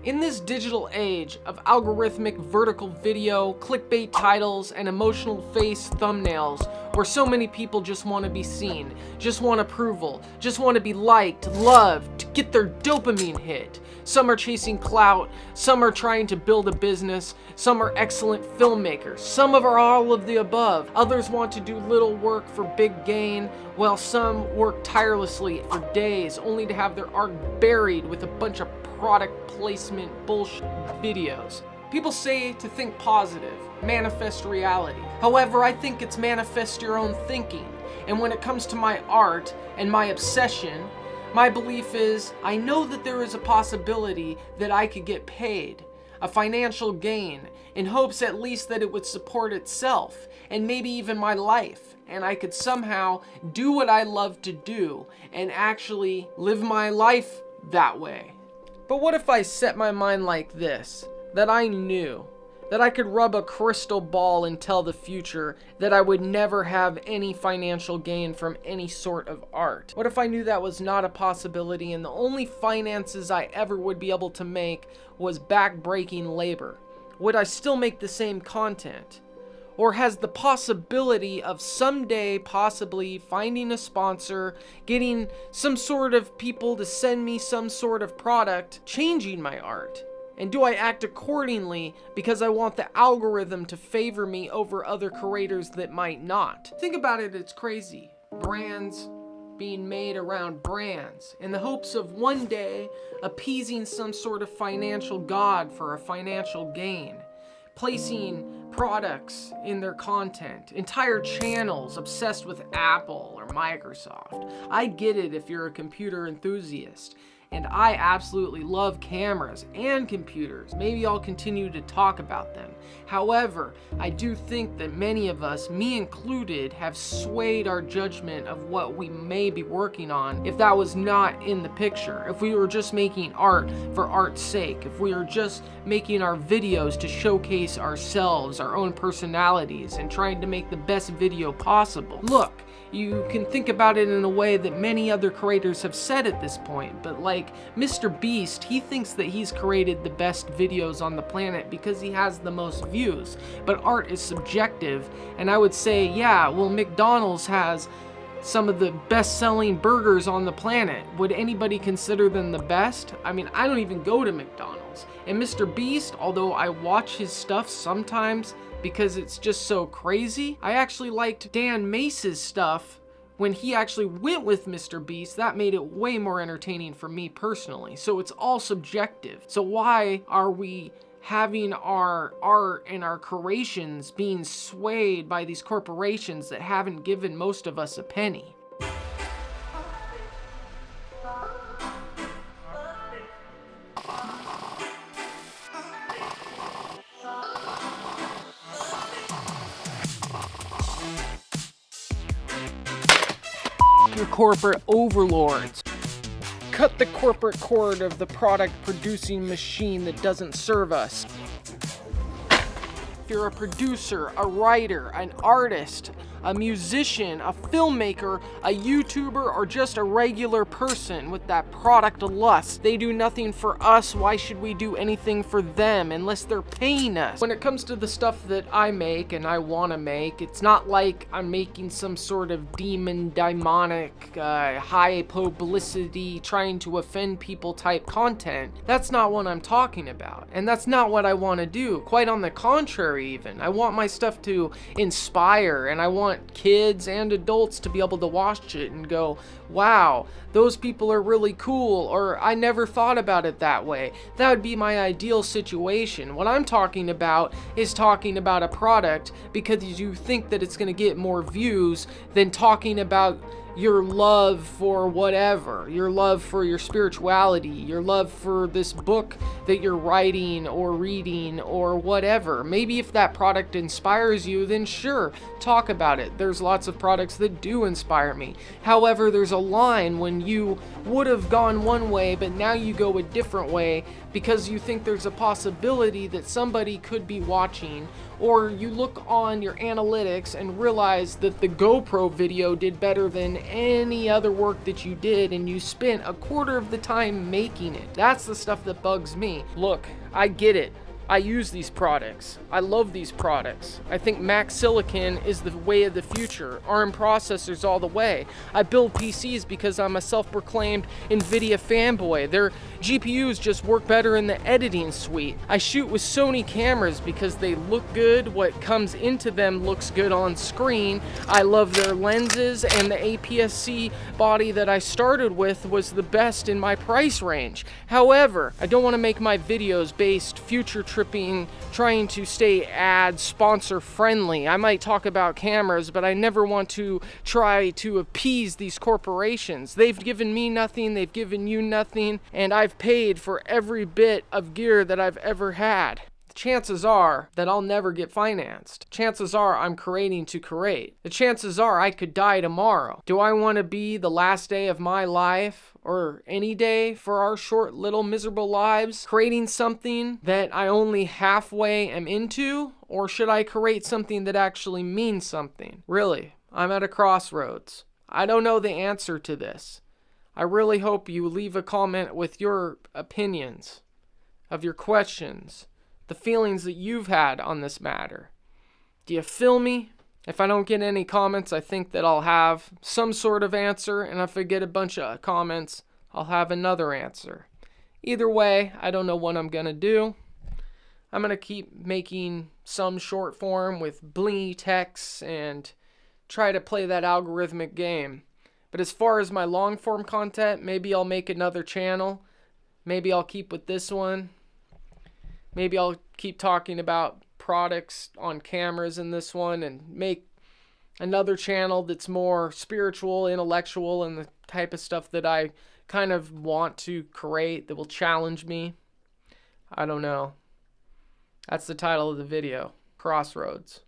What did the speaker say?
In this digital age of algorithmic vertical video, clickbait titles, and emotional face thumbnails, where so many people just want to be seen, just want approval, just want to be liked, loved, to get their dopamine hit. Some are chasing clout, some are trying to build a business, some are excellent filmmakers, some are all of the above. Others want to do little work for big gain, while some work tirelessly for days only to have their art buried with a bunch of product placement bullshit videos. People say to think positive, manifest reality. However, I think it's manifest your own thinking. And when it comes to my art and my obsession, my belief is I know that there is a possibility that I could get paid, a financial gain, in hopes at least that it would support itself and maybe even my life, and I could somehow do what I love to do and actually live my life that way. But what if I set my mind like this, that I knew, that I could rub a crystal ball and tell the future that I would never have any financial gain from any sort of art? What if I knew that was not a possibility and the only finances I ever would be able to make was back-breaking labor? Would I still make the same content? Or has the possibility of someday possibly finding a sponsor, getting some sort of people to send me some sort of product, changing my art? And do I act accordingly because I want the algorithm to favor me over other creators that might not? Think about it, it's crazy. Brands being made around brands in the hopes of one day appeasing some sort of financial god for a financial gain. Placing products in their content, entire channels obsessed with Apple or Microsoft. I get it if you're a computer enthusiast, and I absolutely love cameras and computers. Maybe I'll continue to talk about them. However, I do think that many of us, me included, have swayed our judgment of what we may be working on if that was not in the picture. If we were just making art for art's sake, if we were just making our videos to showcase ourselves, our own personalities, and trying to make the best video possible. Look, you can think about it in a way that many other creators have said at this point, but like Mr. Beast, he thinks that he's created the best videos on the planet because he has the most views. But art is subjective, and I would say, yeah, well, McDonald's has some of the best-selling burgers on the planet. Would anybody consider them the best? I mean, I don't even go to McDonald's. And Mr. Beast, although I watch his stuff sometimes because it's just so crazy, I actually liked Dan Mace's stuff when he actually went with Mr. Beast. That made it way more entertaining for me personally. So it's all subjective. So why are we having our art and our creations being swayed by these corporations that haven't given most of us a penny? Your corporate overlords. Cut the corporate cord of the product producing machine that doesn't serve us. If you're a producer, a writer, an artist, a musician, a filmmaker, a YouTuber, or just a regular person with that product lust, they do nothing for us. Why should we do anything for them unless they're paying us? When it comes to the stuff that I make and I want to make, it's not like I'm making some sort of demonic, high publicity, trying to offend people type content. That's not what I'm talking about. And that's not what I want to do. Quite on the contrary even. I want my stuff to inspire, and I want kids and adults to be able to watch it and go, wow, those people are really cool, or I never thought about it that way. That would be my ideal situation. What I'm talking about is talking about a product because you think that it's going to get more views than talking about your love for whatever, your love for your spirituality, your love for this book that you're writing or reading or whatever. Maybe if that product inspires you, then sure, talk about it. There's lots of products that do inspire me. However, there's a line when you would have gone one way, but now you go a different way because you think there's a possibility that somebody could be watching, or you look on your analytics and realize that the GoPro video did better than any other work that you did and you spent a quarter of the time making it. That's the stuff that bugs me. Look, I get it. I use these products. I love these products. I think Mac Silicon is the way of the future. ARM processors all the way. I build PCs because I'm a self-proclaimed NVIDIA fanboy. Their GPUs just work better in the editing suite. I shoot with Sony cameras because they look good. What comes into them looks good on screen. I love their lenses, and the APS-C body that I started with was the best in my price range. However, I don't want to make my videos based future tripping, trying to stay ad sponsor friendly. I might talk about cameras, but I never want to try to appease these corporations. They've given me nothing, they've given you nothing, and I've paid for every bit of gear that I've ever had. Chances are that I'll never get financed. Chances are I'm creating to create. The chances are I could die tomorrow. Do I want to be the last day of my life, or any day for our short little miserable lives, creating something that I only halfway am into? Or should I create something that actually means something? Really, I'm at a crossroads. I don't know the answer to this. I really hope you leave a comment with your opinions, of your questions, the feelings that you've had on this matter. Do you feel me? If I don't get any comments, I think that I'll have some sort of answer, and if I get a bunch of comments, I'll have another answer. Either way, I don't know what I'm gonna do. I'm gonna keep making some short form with blingy texts and try to play that algorithmic game. But as far as my long form content, maybe I'll make another channel. Maybe I'll keep with this one. Maybe I'll keep talking about products on cameras in this one and make another channel that's more spiritual, intellectual, and the type of stuff that I kind of want to create that will challenge me. I don't know. That's the title of the video, Crossroads.